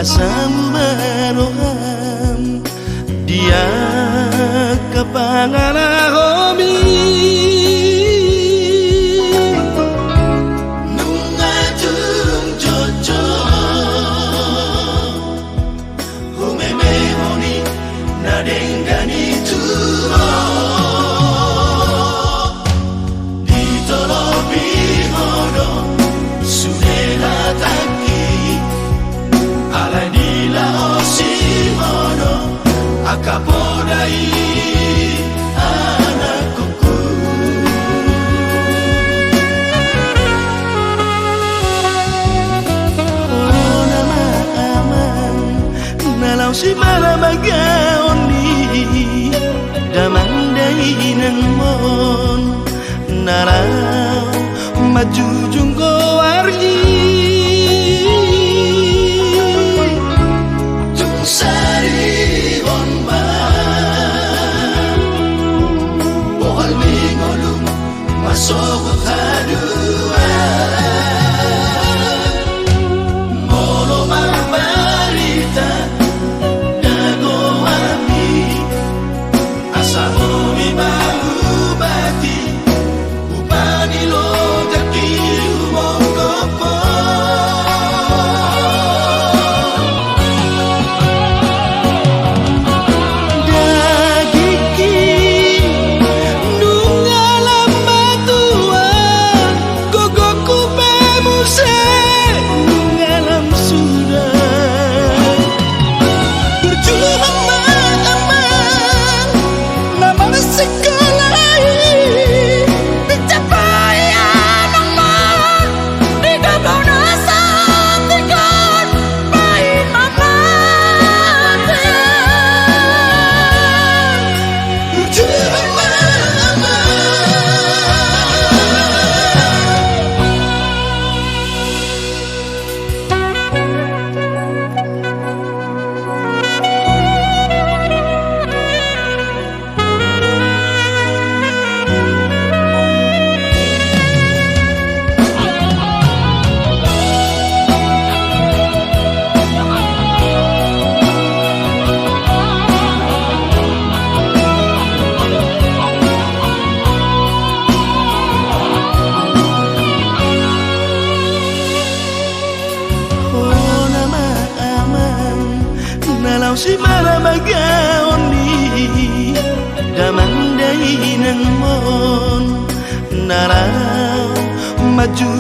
masambaroham dia kapangalahomi nungatung jojo humemehoni nadengani turo ditolobi hono sudela taki aladila osimono akapodai anakku oh nama aman nalau si marabagaoni damandai nang mon narau maju jungko warji sari bonba bohal mingolum masuk hadua molo marbarita dago api asahomi bahubati upani lo kaki umongopo si marabagaoni damandai nang mon narau maju